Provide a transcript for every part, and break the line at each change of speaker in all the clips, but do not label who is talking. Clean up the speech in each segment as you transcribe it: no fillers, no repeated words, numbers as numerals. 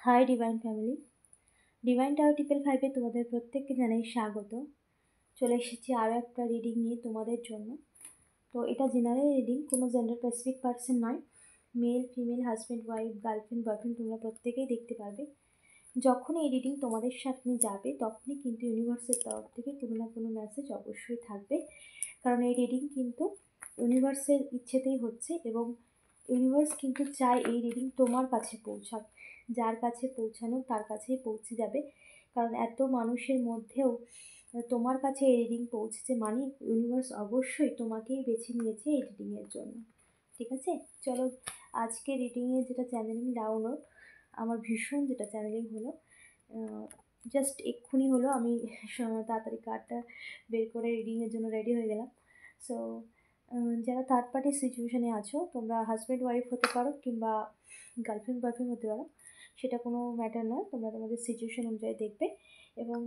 Hi divine family, divine tower triple ফাইভে তোমাদের প্রত্যেককে জানাই স্বাগত। চলে এসেছি আরও একটা রিডিং নিয়ে তোমাদের জন্য। তো এটা জেনারেল রিডিং, কোনো জেন্ডার স্পেসিফিক পার্সন নয়। Male, female, husband, wife, girlfriend, boyfriend তোমরা প্রত্যেকেই দেখতে পারবে। যখন এই রিডিং তোমাদের সাথে যাবে তখনই কিন্তু ইউনিভার্সের তরফ থেকে কোনো না কোনো মেসেজ অবশ্যই থাকবে, কারণ এই রিডিং কিন্তু ইউনিভার্সের ইচ্ছেতেই হচ্ছে এবং ইউনিভার্স কিন্তু চায় এই রিডিং তোমার কাছে পৌঁছাক। যার কাছে পৌঁছানো তার কাছেই পৌঁছে যাবে, কারণ এত মানুষের মধ্যেও তোমার কাছে এই রিডিং পৌঁছেছে মানে ইউনিভার্স অবশ্যই তোমাকেই বেছে নিয়েছে এই রিডিংয়ের জন্য। ঠিক আছে, চলো আজকে রিডিংয়ে যেটা চ্যানেলিং ডাউনলোড আমার ভীষণ যেটা চ্যানেলিং হলো, জাস্ট এক্ষুনি হলো। আমি তাড়াতাড়ি কার্ডটা বের করে রিডিংয়ের জন্য রেডি হয়ে গেলাম। সো যারা থার্ড পার্টির সিচুয়েশানে আছো, তোমরা হাজব্যান্ড ওয়াইফ হতে পারো কিংবা গার্লফ্রেন্ড বয়ফ্রেন্ড হতে পারো, সেটা কোনো ম্যাটার নয়। তোমরা তোমাদের সিচুয়েশান অনুযায়ী দেখবে। এবং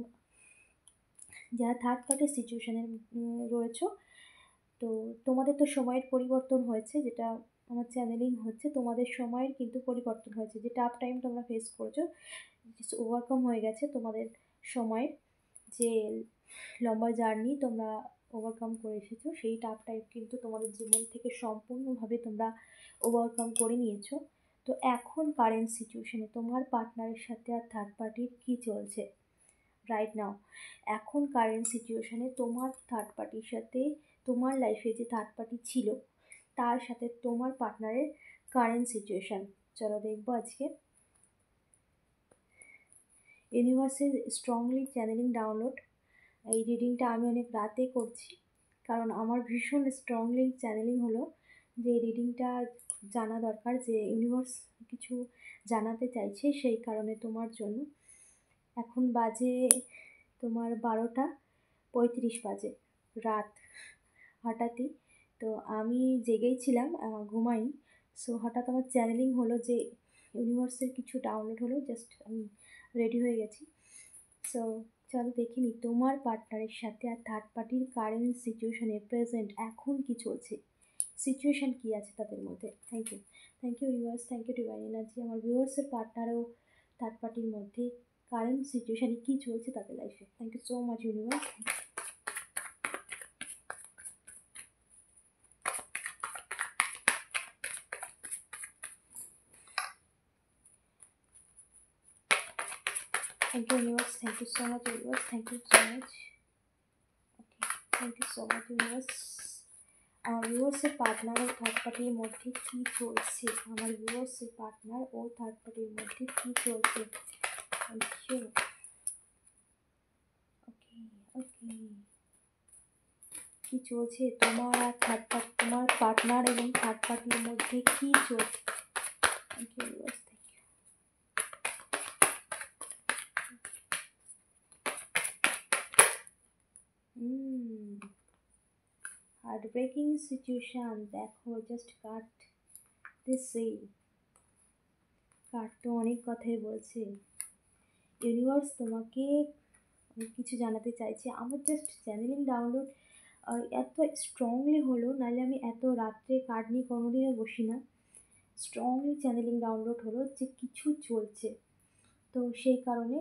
যারা থার্ড পার্টির সিচুয়েশানে রয়েছো, তো তোমাদের তো সময়ের পরিবর্তন হয়েছে, যেটা আমার চ্যানেলিং হচ্ছে তোমাদের সময়ের কিন্তু পরিবর্তন হয়েছে। যে টাফ টাইম তোমরা ফেস করেছো ওভারকাম হয়ে গেছে, তোমাদের সময়ের যে লম্বা জার্নি তোমরা ওভারকাম করে এসেছো, সেই টাফ টাইম কিন্তু তোমাদের জীবন থেকে সম্পূর্ণভাবে তোমরা ওভারকাম করে নিয়েছো। তো এখন কারেন্ট সিচুয়েশানে তোমার পার্টনারের সাথে আর থার্ড পার্টির কী চলছে রাইট নাও, এখন কারেন্ট সিচুয়েশানে তোমার থার্ড পার্টির সাথে, তোমার লাইফে যে থার্ড পার্টি ছিল তার সাথে তোমার পার্টনারের কারেন্ট সিচুয়েশান। চলো দেখবো আজকে। ইউনিভার্সের স্ট্রংলি চ্যানেলিং ডাউনলোড। এই রিডিংটা আমি অনেক রাতে করছি, কারণ আমার ভীষণ স্ট্রংলি চ্যানেলিং হলো যে রিডিংটা জানা দরকার, যে ইউনিভার্স কিছু জানাতে চাইছে, সেই কারণে তোমার জন্য। এখন বাজে তোমার 12:35 বাজে রাত হঠাৎই। তো আমি জেগেই ছিলাম, ঘুমাইনি। সো হঠাৎ আমার চ্যানেলিং হলো যে ইউনিভার্সের কিছু ডাউনলোড হলো, জাস্ট আমি রেডি হয়ে গেছি। সো চলো দেখে নিই তোমার পার্টনারের সাথে আর থার্ড পার্টির কারেন্ট সিচুয়েশানে প্রেজেন্ট এখন কি চলছে, সিচুয়েশান কী আছে তাদের মধ্যে। Thank you universe, thank you divine energy. আমার ভিউয়ার্সের পার্টনার ও থার্ড পার্টির মধ্যে কারেন্ট সিচুয়েশানে কী চলছে তাদের লাইফে। Thank you so much universe. Thank you universe, thank you so much universe, thank you so much. Okay, thank you so much universe. আমার ভিউয়ার্সের partner ও third পার্টির মধ্যে কী চলছে, আমার ভিউয়ার্সের পার্টনার ও থার্ড পার্টির মধ্যে কী চলছে। Thank you. ওকে ওকে, কী চলছে তোমার আর থার্ড পার্টি, তোমার পার্টনার এবং থার্ড পার্টির মধ্যে কী চলছে। Thank you universe, thank you. Heart breaking situation. দেখো জাস্ট কার্ড দিস সেই, কার্ড তো অনেক কথাই বলছে। ইউনিভার্স তোমাকে অনেক কিছু জানাতে চাইছে। আমার জাস্ট চ্যানেলিং ডাউনলোড এত স্ট্রংলি হলো, নাহলে আমি এত রাত্রে কার্ড নিয়ে কোনোদিনও বসি না। স্ট্রংলি চ্যানেলিং ডাউনলোড হলো যে কিছু চলছে, তো সেই কারণে।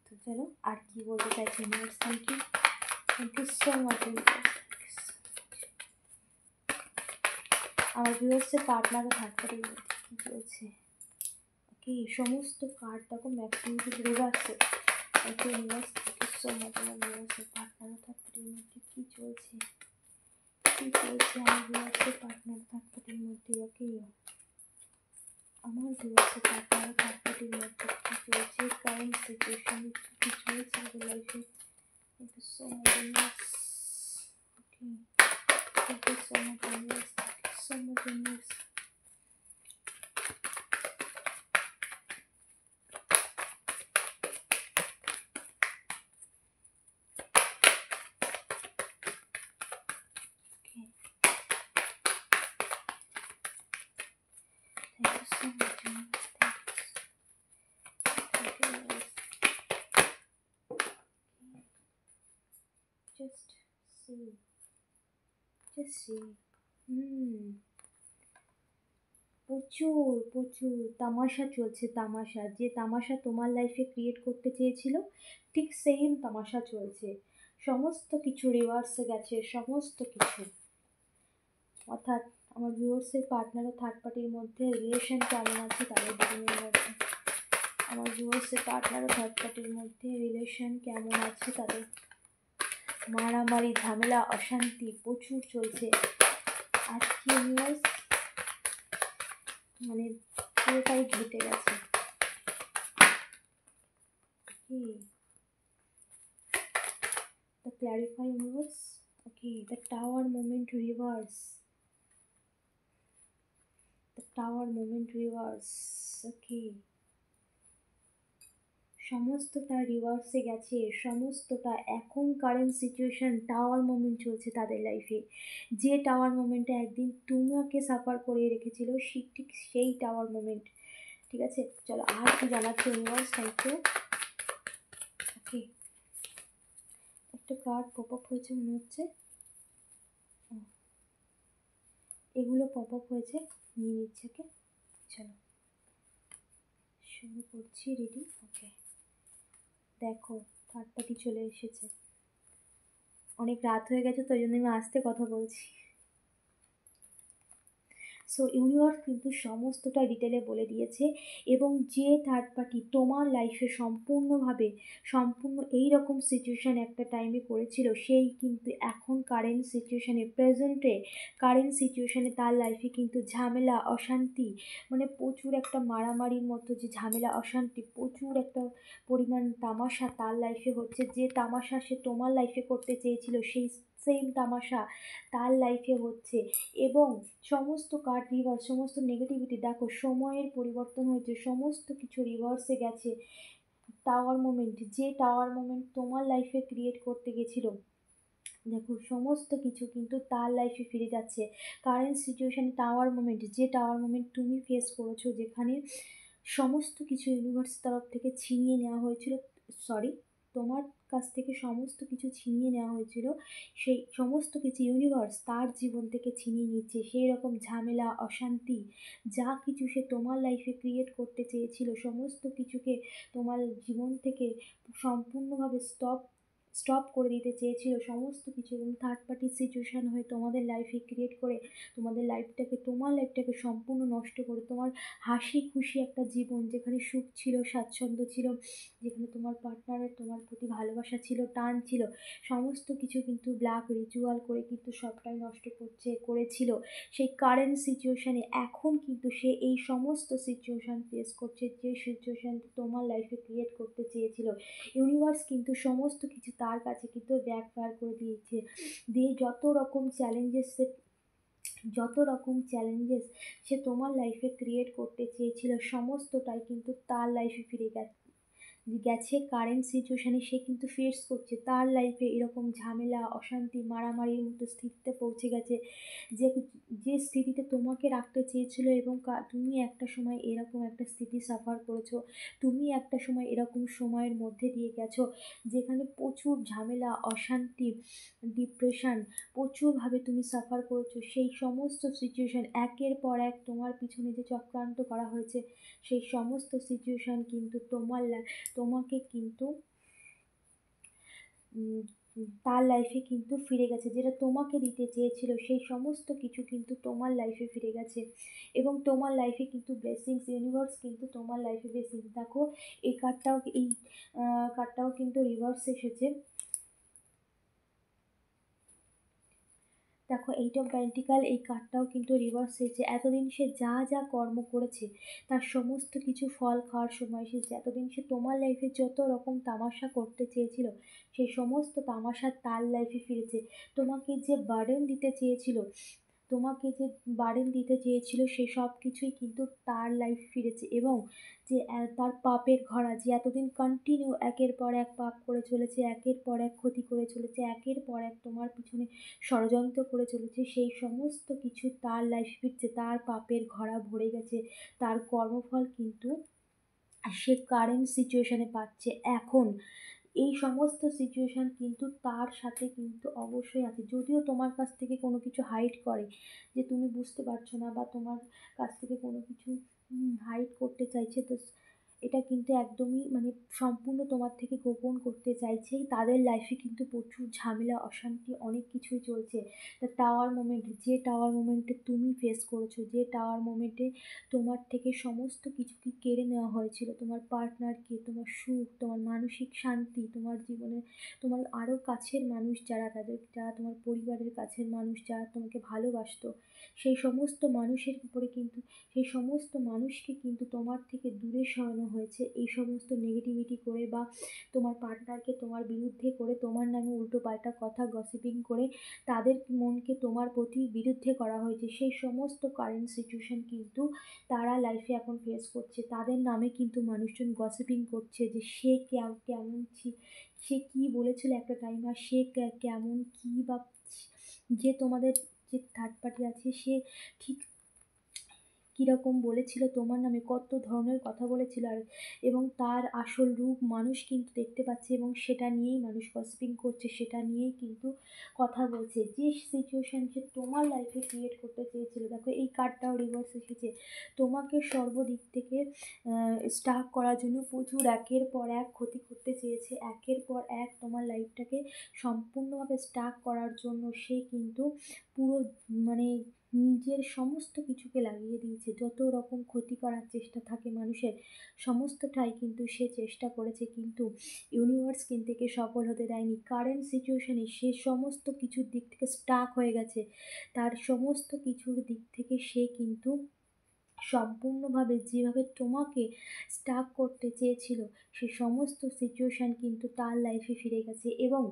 তো চলো আর কি বলতে চাইছি universe. Thank you so much universe. আমার ভিউয়ার্সের পার্টনার ও থার্ড পার্টির মধ্যে কী চলছে। ওকে, সমস্ত কার্ড দেখো ম্যাক্সিমাম কিছু রিভার্সে। Thank you universe, thank you so much. আমার ভিউয়ার্সের পার্টনার ও থার্ড পার্টির মধ্যে কী চলছে, কী চলছে আমার ভিউয়ার্সের পার্টনার থার্ড পার্টির মধ্যে। ওকে, আমার ভিউয়ার্সের পার্টনার ও থার্ড পার্টির মধ্যে কী চলছে, কারেন্ট সিচুয়েশন কী চলছে আমাদের লাইফে। Thank you so much universe. Okay, thank you so much universe, thank you so much universe. Thank you so much, universe. Thank you, universe. Just see. প্রচুর প্রচুর তামাশা চলছে, তামাশা। যে তামাশা তোমার লাইফে ক্রিয়েট করতে চেয়েছিল, ঠিক সেম তামাশা চলছে। সমস্ত কিছু রিভার্সে গেছে, সমস্ত কিছু। অর্থাৎ আমার ভিউয়ার্সের পার্টনার ও থার্ড পার্টির মধ্যে রিলেশন কেমন আছে তাদের দুজনের মধ্যে, আমার ভিউয়ার্সের পার্টনার ও থার্ড পার্টির মধ্যে রিলেশন কেমন আছে তাদের, মারামারি ঝামেলা অশান্তি প্রচুর চলছে আজকে ভিউয়ার্স, মানে পুরোটাই ঘটে গেছে। The clarify universe. Okay, the tower moment reverse. The tower moment reverse. Okay. সমস্তটা রিভার্সে গেছে, সমস্তটা এখন কারেন্ট সিচুয়েশন টাওয়ার মোমেন্ট চলছে তাদের লাইফে। যে টাওয়ার মোমেন্টে একদিন তোমাকে সাফার করে রেখেছিল, ঠিক সেই টাওয়ার মোমেন্ট। ঠিক আছে, চলো আর কি জানাচ্ছে ইউনিভার্স। Thank you. ওকে, একটা কার্ড পপ আপ হয়েছে মনে হচ্ছে, এগুলো পপ আপ হয়েছে, নিয়ে নিচ্ছে। ওকে, চলো শুরু করছি রিডিং। ওকে, দেখো থার্ড পার্টি চলে এসেছে। অনেক রাত হয়ে গেছে তো ওই জন্য আমি আস্তে কথা বলছি। সো ইউনিভার্স কিন্তু সমস্তটা ডিটেলে বলে দিয়েছে, এবং যে থার্ড পার্টি তোমার লাইফে সম্পূর্ণ এই রকম সিচুয়েশান একটা টাইমে করেছিল, সেই কিন্তু এখন কারেন্ট সিচুয়েশানে তার লাইফে কিন্তু ঝামেলা অশান্তি, মানে প্রচুর একটা মারামারির মতো যে ঝামেলা অশান্তি, প্রচুর একটা পরিমাণ তামাশা তার লাইফে হচ্ছে। যে তামাশা সে তোমার লাইফে করতে চেয়েছিল, সেই সেম তামাশা তার লাইফে হচ্ছে। এবং সমস্ত কার্ড রিভার্স, সমস্ত নেগেটিভিটি দেখো, সময়ের পরিবর্তন হয়েছে, সমস্ত কিছু রিভার্সে গেছে। টাওয়ার মোমেন্ট, যে টাওয়ার মোমেন্ট তোমার লাইফে ক্রিয়েট করতে গেছিলো, দেখো সমস্ত কিছু কিন্তু তার লাইফে ফিরে যাচ্ছে। কারেন্ট সিচুয়েশান টাওয়ার মোমেন্ট, যে টাওয়ার মোমেন্ট তুমি ফেস করেছো, যেখানে সমস্ত কিছু ইউনিভার্স তরফ থেকে ছিনিয়ে নেওয়া হয়েছিল, তোমার কাছ থেকে সমস্ত কিছু ছিনিয়ে নেওয়া হয়েছিল, সেই সমস্ত কিছু ইউনিভার্স তার জীবন থেকে ছিনিয়ে নিচ্ছে। সেই রকম ঝামেলা অশান্তি যা কিছু সে তোমার লাইফে ক্রিয়েট করতে চেয়েছিল, সমস্ত কিছুকে তোমার জীবন থেকে সম্পূর্ণভাবে স্টপ করে দিতে চেয়েছিল সমস্ত কিছু। এবং থার্ড পার্টির সিচুয়েশান হয়ে তোমার লাইফটাকে সম্পূর্ণ নষ্ট করে, তোমার হাসি খুশি একটা জীবন, যেখানে সুখ ছিল, স্বাচ্ছন্দ্য ছিল, যেখানে তোমার পার্টনারের তোমার প্রতি ভালোবাসা ছিল, টান ছিল, সমস্ত কিছু কিন্তু ব্ল্যাক রিচুয়াল করে কিন্তু সবটাই নষ্ট করেছিল। সেই কারেন্ট সিচুয়েশানে এখন কিন্তু সে এই সমস্ত সিচুয়েশান ফেস করছে, যে সিচুয়েশান তোমার লাইফে ক্রিয়েট করতে চেয়েছিল। ইউনিভার্স কিন্তু সমস্ত কিছু তার কাছে কিন্তু ব্যাকফায়ার করে দিয়েছে। যত রকম চ্যালেঞ্জেস সে তোমার লাইফে ক্রিয়েট করতে চেয়েছিল, সমস্তটাই কিন্তু তার লাইফে ফিরে গেছে। কারেন্ট সিচুয়েশানে সে কিন্তু ফেস করছে, তার লাইফে এরকম ঝামেলা অশান্তি মারামারির মতো স্থিতিতে পৌঁছে গেছে, যে স্থিতিতে তোমাকে রাখতে চেয়েছিল। এবং তুমি একটা সময় এরকম একটা স্থিতি সাফার করেছো, তুমি একটা সময় এরকম সময়ের মধ্যে দিয়ে গেছো, যেখানে প্রচুর ঝামেলা অশান্তি ডিপ্রেশন প্রচুরভাবে তুমি সাফার করেছো। সেই সমস্ত সিচুয়েশান একের পর এক তোমার পিছনে যে চক্রান্ত করা হয়েছে, সেই সমস্ত সিচুয়েশান কিন্তু তোমাকে কিন্তু তার লাইফে কিন্তু ফিরে গেছে। যেটা তোমাকে দিতে চেয়েছিল, সেই সমস্ত কিছু কিন্তু তোমার লাইফে ফিরে গেছে। এবং তোমার লাইফে কিন্তু ব্লেসিংস, ইউনিভার্স কিন্তু তোমার লাইফে ব্লেসিংস। দেখো এই কার্ডটাও কিন্তু রিভার্স এসেছে। দেখো এইট অফ পেন্টিকাল, এই কার্ডটাও কিন্তু রিভার্স হয়েছে। এতদিন সে যা যা কর্ম করেছে, তার সমস্ত কিছু ফল খাওয়ার সময় এসেছে। এতদিন সে তোমার লাইফে যত রকম তামাশা করতে চেয়েছিল, সেই সমস্ত তামাশা তার লাইফে ফিরেছে। তোমাকে যে বার্ডেন দিতে চেয়েছিল সে সব কিছুই কিন্তু তার লাইফ ফিরেছে। এবং যে তার পাপের ঘোড়া, যে এতদিন কন্টিনিউ একের পর এক পাপ করে চলেছে, একের পর এক ক্ষতি করে চলেছে, একের পর এক তোমার পিছনে ষড়যন্ত্র করে চলেছে, সেই সমস্ত কিছু তার লাইফ ফিরছে। তার পাপের ঘোড়া ভরে গেছে, তার কর্মফল কিন্তু সে কারেন্ট সিচুয়েশানে পাচ্ছে এখন। এই সমস্ত সিচুয়েশান কিন্তু তার সাথে কিন্তু অবশ্যই আছে। যদিও তোমার কাছ থেকে কোনো কিছু হাইড করে, যে তুমি বুঝতে পারছো না বা তোমার কাছ থেকে কোনো কিছু হাইড করতে চাইছে, তো এটা কিন্তু একদমই মানে সম্পূর্ণ তোমার থেকে গোপন করতে চাইছে। তাদের লাইফে কিন্তু প্রচুর ঝামেলা, অশান্তি অনেক কিছুই চলছে। দ্য টাওয়ার মোমেন্ট, যে টাওয়ার মোমেন্টে তুমি ফেস করেছো, যে টাওয়ার মোমেন্টে তোমার থেকে সমস্ত কিছুকে কেড়ে নেওয়া হয়েছিল, তোমার পার্টনারকে, তোমার সুখ, তোমার মানসিক শান্তি, তোমার জীবনে তোমার আরও কাছের মানুষ যারা, যারা তোমার পরিবারের কাছের মানুষ যারা তোমাকে ভালোবাসতো, সেই সমস্ত মানুষের উপরে কিন্তু, সেই সমস্ত মানুষকে কিন্তু তোমার থেকে দূরে সরানো হয়েছে এই সমস্ত নেগেটিভিটি করে, বা তোমার পার্টনারকে তোমার বিরুদ্ধে করে, তোমার নামে উল্টোপাল্টা কথা গসিপিং করে তাদের মনকে তোমার প্রতি বিরুদ্ধে করা হয়েছে। সেই সমস্ত কারেন্ট সিচুয়েশন কিন্তু তারা লাইফে এখন ফেস করছে। তাদের নামে কিন্তু মানুষজন গসিপিং করছে যে সে কেমন সে কী বলেছিল একটা টাইম, আর সে কেমন কী, বা যে তোমাদের যে থার্ড পার্টি আছে সে ঠিক কীরকম বলেছিল তোমার নামে, কত ধরনের কথা বলেছিল, আর এবং তার আসল রূপ মানুষ কিন্তু দেখতে পাচ্ছে, এবং সেটা নিয়েই মানুষ গসিপিং করছে, সেটা নিয়েই কিন্তু কথা বলছে। যে সিচুয়েশান সে তোমার লাইফে ক্রিয়েট করতে চেয়েছিল, দেখো এই কার্ডটাও রিভার্স এসেছে, তোমাকে সর্বদিক থেকে স্টাক করার জন্য প্রচুর একের পর এক ক্ষতি করতে চেয়েছে, একের পর এক তোমার লাইফটাকে সম্পূর্ণভাবে স্টাক করার জন্য সে কিন্তু পুরো মানে নিজের সমস্ত কিছুকে লাগিয়ে দিয়েছে। যত রকম ক্ষতি করার চেষ্টা থাকে মানুষের, সমস্তটাই কিন্তু সে চেষ্টা করেছে, কিন্তু ইউনিভার্স কিন্তু একে সফল হতে দেয়নি। কারেন্ট সিচুয়েশনে সে সমস্ত কিছুর দিক থেকে স্টাক হয়ে গেছে, তার সমস্ত কিছুর দিক থেকে সে কিন্তু সম্পূর্ণভাবে যেভাবে তোমাকে স্টাক করতে চেয়েছিল, সে সমস্ত সিচুয়েশান কিন্তু তার লাইফে ফিরে গেছে, এবং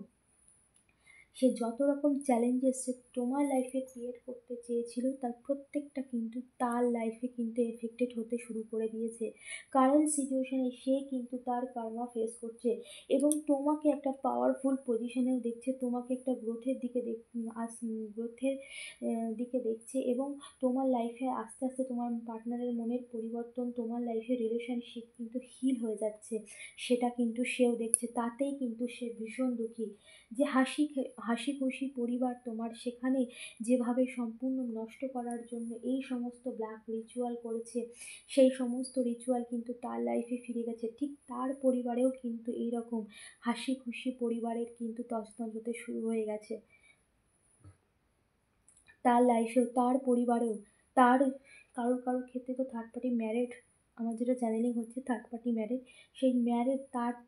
সে যত রকম চ্যালেঞ্জেস সে তোমার লাইফে ক্রিয়েট করতে চেয়েছিল, তার প্রত্যেকটা কিন্তু তার লাইফে কিন্তু এফেক্টেড হতে শুরু করে দিয়েছে। কারেন্ট সিচুয়েশানে সে কিন্তু তার কার্মা ফেস করছে, এবং তোমাকে একটা পাওয়ারফুল পজিশনেও দেখছে, তোমাকে একটা গ্রোথের দিকে গ্রোথের দিকে দেখছে, এবং তোমার লাইফে আস্তে আস্তে তোমার পার্টনারের মনের পরিবর্তন, তোমার লাইফে রিলেশনশিপ কিন্তু হিল হয়ে যাচ্ছে, সেটা কিন্তু সেও দেখছে। তাতেই কিন্তু সে ভীষণ দুঃখী যে হাসি খুশি পরিবার তোমার সেখানে যেভাবে সম্পূর্ণ নষ্ট করার জন্য এই সমস্ত ব্ল্যাক রিচুয়াল করেছে, সেই সমস্ত রিচুয়াল কিন্তু তার লাইফে ফিরে গেছে। ঠিক তার পরিবারেও কিন্তু এইরকম হাসি খুশি পরিবারের কিন্তু তছনছ হতে শুরু হয়ে গেছে, তার লাইফেও, তার পরিবারেও, তার কারোর ক্ষেত্রে তো থার্ড পার্টি ম্যারেড, আমার যেটা চ্যানেলিং হচ্ছে থার্ড পার্টি ম্যারেড, সেই ম্যারেড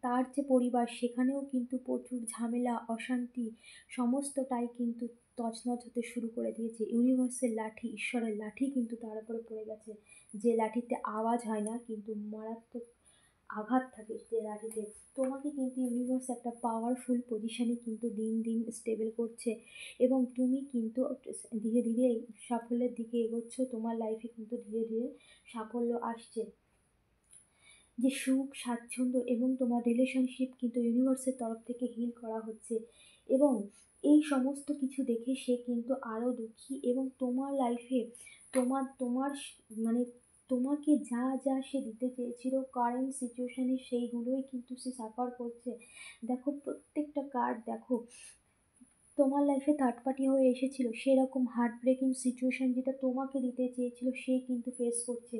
তার যে পরিবার সেখানেও কিন্তু প্রচুর ঝামেলা, অশান্তি সমস্তটাই কিন্তু তছনছ হতে শুরু করে দিয়েছে। ইউনিভার্সের লাঠি, ঈশ্বরের লাঠি কিন্তু তার উপরে পড়ে গেছে, যে লাঠিতে আওয়াজ হয় না কিন্তু মারাত্মক আঘাত থাকে যে লাঠিতে। তোমাকে কিন্তু ইউনিভার্স একটা পাওয়ারফুল পজিশনে কিন্তু দিন দিন স্টেবল করছে, এবং তুমি কিন্তু ধীরে ধীরে সাফল্যের দিকে এগোচ্ছ, তোমার লাইফে কিন্তু ধীরে ধীরে সাফল্য আসছে। যে সুখ, স্বাচ্ছন্দ্য এবং তোমার রিলেশনশিপ কিন্তু ইউনিভার্সের তরফ থেকে হিল করা হচ্ছে, এবং এই সমস্ত কিছু দেখে সে কিন্তু আরও দুঃখী, এবং তোমার লাইফে তোমার তোমার মানে তোমাকে যা যা সে দিতে চেয়েছিল কারেন্ট সিচুয়েশানে সেইগুলোই কিন্তু সে সাফার করছে। দেখো প্রত্যেকটা কার্ড দেখো, তোমার লাইফে থার্ড পার্টি হয়ে এসেছিল, সেরকম হার্ট ব্রেকিং সিচুয়েশান যেটা তোমাকে দিতে চেয়েছিল সে কিন্তু ফেস করছে।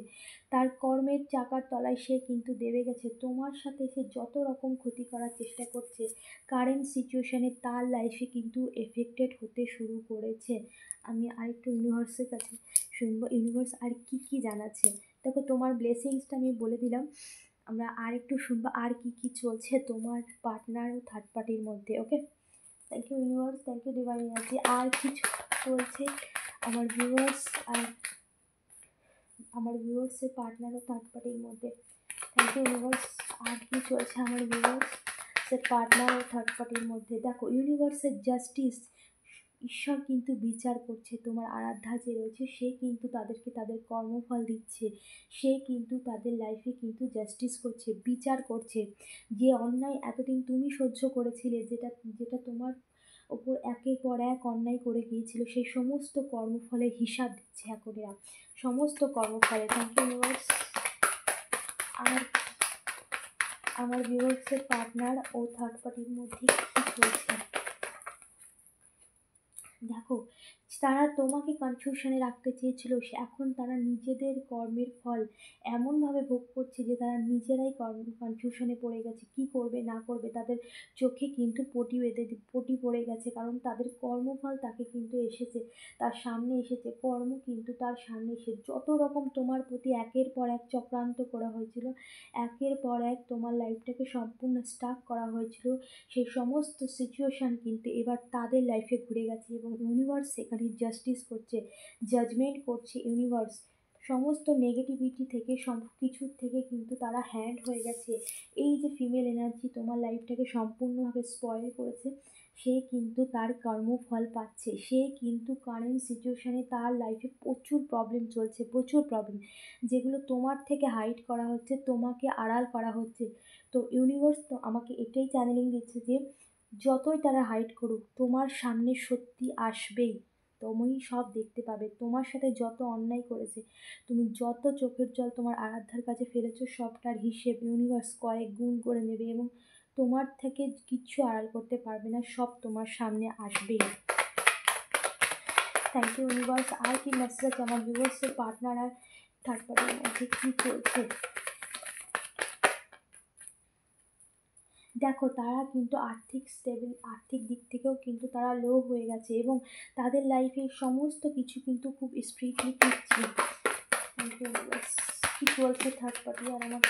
তার কর্মের চাকার তলায় সে কিন্তু দেবে গেছে, তোমার সাথে সে যত রকম ক্ষতি করার চেষ্টা করছে কারেন্ট সিচুয়েশানে তার লাইফে কিন্তু এফেক্টেড হতে শুরু করেছে। আমি আরেকটু ইউনিভার্সের কাছে শুনবো, ইউনিভার্স আর কি কি জানাচ্ছে। দেখো তোমার ব্লেসিংসটা আমি বলে দিলাম, আমরা আর একটু শুনবো আর কি কি চলছে তোমার পার্টনার ও থার্ড পার্টির মধ্যে। Okay, thank you universe, thank you divine energy. আর কিছু চলছে আমার ভিউয়ার্স আর আমার ভিউয়ার্সের পার্টনার ও থার্ড পার্টির মধ্যে। থ্যাংক ইউ ইউনিভার্স, আর কি চলছে আমার ভিউয়ার্সের পার্টনার ও থার্ড পার্টির মধ্যে। দেখো ইউনিভার্সের জাস্টিস, ঈশ্বর কিন্তু বিচার করছে, তোমার আরাধ্যা যে রয়েছে সে কিন্তু তাদেরকে তাদের কর্মফল দিচ্ছে, সে কিন্তু তাদের লাইফে কিন্তু জাস্টিস করছে, বিচার করছে। যে অন্যায় এতদিন তুমি সহ্য করেছিলে, যেটা যেটা তোমার ওপর একের পর এক অন্যায় করে গিয়েছিল, সেই সমস্ত কর্মফলের হিসাব দিচ্ছে এখন এরা, সমস্ত কর্মফলে। Thank you universe. আর আমার ভিউয়ার্সের পার্টনার ও থার্ড পার্টির মধ্যে কী চলছে। দেখো, তারা তোমাকে কনফিউশনে রাখতে চেয়েছিল, এখন তারা নিজেদের কর্মের ফল এমনভাবে ভোগ করছে যে তারা নিজেরাই কনফিউশনে পড়ে গেছে, কি করবে না করবে। তাদের চোখে কিন্তু পটি পড়ে গেছে, কারণ তাদের কর্মফল তাকে কিন্তু এসেছে, তার সামনে এসেছে। কর্ম কিন্তু তার সামনে এসে যত রকম তোমার প্রতি একের পর এক চক্রান্ত করা হয়েছিল, একের পর এক তোমার লাইফটাকে সম্পূর্ণ স্টাক করা হয়েছিল, সেই সমস্ত সিচুয়েশান কিন্তু এবার তাদের লাইফে ঘুরে গেছে এবং ইউনিভার্স সেখানে জাস্টিস করছে, জাজমেন্ট করছে। ইউনিভার্স সমস্ত নেগেটিভিটি থেকে, সব কিছুর থেকে কিন্তু তারা হ্যান্ড হয়ে গেছে। এই যে ফিমেল এনার্জি তোমার লাইফটাকে সম্পূর্ণভাবে স্পয়েল করেছে, সে কিন্তু তার কর্মফল পাচ্ছে। সে কিন্তু কারেন্ট সিচুয়েশানে তার লাইফে প্রচুর প্রবলেম চলছে, প্রচুর প্রবলেম, যেগুলো তোমার থেকে হাইড করা হচ্ছে, তোমাকে আড়াল করা হচ্ছে। তো ইউনিভার্স তো আমাকে এটাই চ্যানেলিং দিচ্ছে যে যতই তারা হাইড করুক, তোমার সামনে সত্যি আসবেই, তুমি সব দেখতে পাবে। তোমার সাথে যত অন্যায় করেছে, তুমি যত চোখের জল তোমার আরাধ্যার কাছে ফেলেছো, সবটার হিসেব ইউনিভার্স কয়েক গুণ করে নেবে এবং তোমার থেকে কিচ্ছু আড়াল করতে পারবে না, সব তোমার সামনে আসবেই। Thank you universe. আর কি মেসেজ আছে আমার ভিউয়ার্সের পার্টনার আর থার্ড পার্টির মধ্যে কী চলছে। দেখো, তারা কিন্তু আর্থিক দিক থেকেও কিন্তু তারা লো হয়ে গেছে এবং তাদের লাইফে সমস্ত কিছু কিন্তু খুব স্পিডলি ফিরছে। কি চলছে থার্ড পার্টি আর আমার,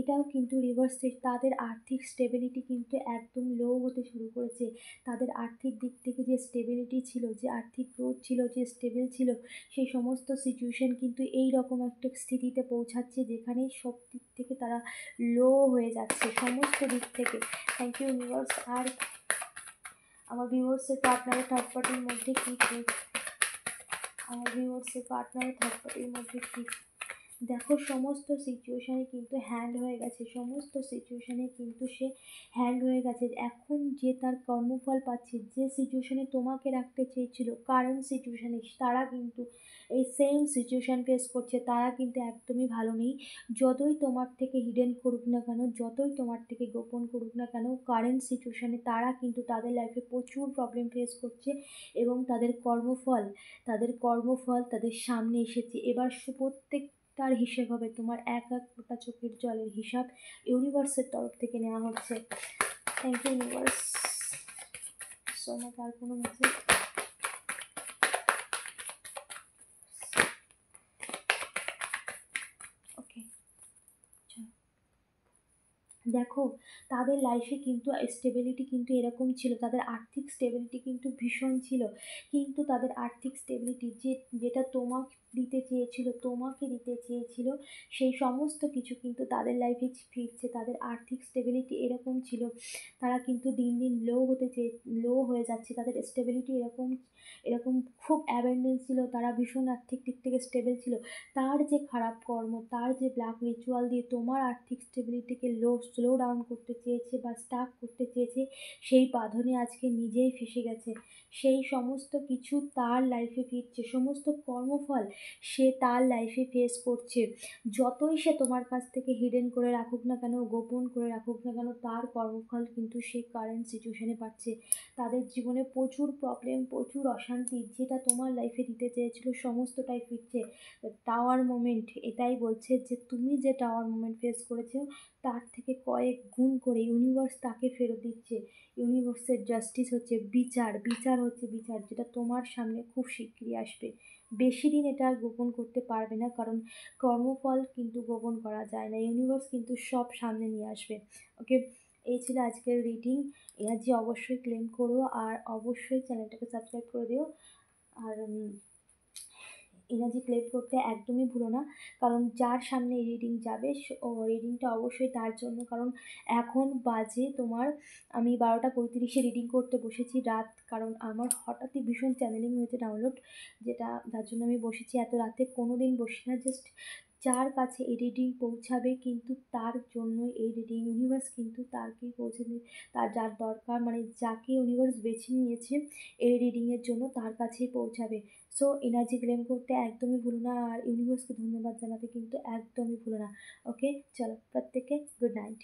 এটাও কিন্তু রিভার্সে তাদের আর্থিক স্টেবিলিটি কিন্তু একদম লো হতে শুরু করেছে। তাদের আর্থিক দিক থেকে যে স্টেবিলিটি ছিল, যে আর্থিক গ্রোথ ছিল, যে স্টেবল ছিল, সেই সমস্ত সিচুয়েশন কিন্তু এই রকম একটা স্থিতিতে পৌঁছাচ্ছে যেখানে সব দিক থেকে তারা লো হয়ে যাচ্ছে, সমস্ত দিক থেকে। Thank you universe. আর আমার ভিউয়ার্সের পার্টনারের থার্ড পার্টির মধ্যে কী আমার ভিউয়ার্সের পার্টনারের থার্ড পার্টির মধ্যে কী। দেখো, সমস্ত সিচুয়েশানে কিন্তু হ্যান্ড হয়ে গেছে, সমস্ত সিচুয়েশানে কিন্তু সে হ্যান্ড হয়ে গেছে। এখন যে তার কর্মফল পাচ্ছে, যে সিচুয়েশানে তোমাকে রাখতে চেয়েছিল কারেন্ট সিচুয়েশানে, তারা কিন্তু এই সেম সিচুয়েশান ফেস করছে। তারা কিন্তু একদমই ভালো নেই। যতই তোমার থেকে হিডেন করুক না কেন, যতই তোমার থেকে গোপন করুক না কেন, কারেন্ট সিচুয়েশানে তারা কিন্তু তাদের লাইফে প্রচুর প্রবলেম ফেস করছে এবং তাদের কর্মফল তাদের সামনে এসেছে। এবার প্রত্যেকটার হিসেব হবে, তোমার এক এক ফোঁটা চোখের জলের হিসাব ইউনিভার্সের তরফ থেকে নেওয়া হচ্ছে। Thank you universe so much. আর কোনো মেসেজ? ওকে, দেখো, তাদের লাইফে কিন্তু স্টেবিলিটি কিন্তু এরকম ছিল, তাদের আর্থিক স্টেবিলিটি কিন্তু ভীষণ ছিল, কিন্তু তাদের আর্থিক স্টেবিলিটি যেটা তোমাকে দিতে চেয়েছিল, সেই সমস্ত কিছু কিন্তু তাদের লাইফে ফিরছে। তাদের আর্থিক স্টেবিলিটি এরকম ছিল, তারা কিন্তু দিন দিন লো হয়ে যাচ্ছে। তাদের স্টেবিলিটি এরকম এরকম খুব অ্যাবেন্ডেন্স ছিল, তারা ভীষণ আর্থিক দিক থেকে স্টেবল ছিল। তার যে খারাপ কর্ম, তার যে ব্ল্যাক রিচুয়াল দিয়ে তোমার আর্থিক স্টেবিলিটিকে স্লো ডাউন করতে চেয়েছে বা স্টাক করতে চেয়েছে, সেই বাঁধনে আজকে নিজেই ফেঁসে গেছে। সেই সমস্ত কিছু তার লাইফে ফিরছে, সমস্ত কর্মফল সে তার লাইফে ফেস করছে। যতই সে তোমার কাছ থেকে হিডেন করে রাখুক না কেন, গোপন করে রাখুক না কেন, তার কর্মফল কিন্তু সে কারেন্ট সিচুয়েশনে পাচ্ছে। তাদের জীবনে প্রচুর প্রবলেম, প্রচুর অশান্তি, যেটা তোমার লাইফে দিতে চেয়েছিল সমস্তটাই ফিরছে। টাওয়ার মোমেন্ট এটাই বলছে যে তুমি যে টাওয়ার মোমেন্ট ফেস করেছো, তার থেকে কয়েক গুণ করে ইউনিভার্স তাকে ফেরত দিচ্ছে। ইউনিভার্সের জাস্টিস হচ্ছে বিচার হচ্ছে বিচার, যেটা তোমার সামনে খুব শিগগিরই আসবে। বেশি দিন এটা আর গোপন করতে পারবে না, কারণ কর্মফল কিন্তু গোপন করা যায় না। ইউনিভার্স কিন্তু সব সামনে নিয়ে আসবে। ওকে, এই ছিল আজকের রিডিং। এনার্জি অবশ্যই ক্লেম করো আর অবশ্যই চ্যানেলটাকে সাবস্ক্রাইব করে দিও। আর এনার্জি ক্লেম করতে একদমই ভুলো না, কারণ যার সামনে রিডিং যাবে রিডিংটা অবশ্যই তার জন্য। কারণ এখন বাজে তোমার, আমি 12টা 35-এ রিডিং করতে বসেছি রাত, কারণ আমার হঠাৎই ভীষণ চ্যানেলিং হয়েছে ডাউনলোড, যার জন্য আমি বসেছি এত রাতে। কোনো দিন বসি না, জাস্ট যার কাছে এই রিডিং পৌঁছাবে কিন্তু তার জন্যই এই রিডিং, ইউনিভার্স কিন্তু তারকেই পৌঁছে দেবে, তার যার দরকার, মানে যাকে ইউনিভার্স বেছে নিয়েছে এই রিডিংয়ের জন্য তার কাছেই পৌঁছাবে। সো এনার্জি ক্লেম করতে একদমই ভুলো না, আর ইউনিভার্সকে ধন্যবাদ জানাতে কিন্তু একদমই ভুলো না। ওকে, চলো প্রত্যেককে গুড নাইট।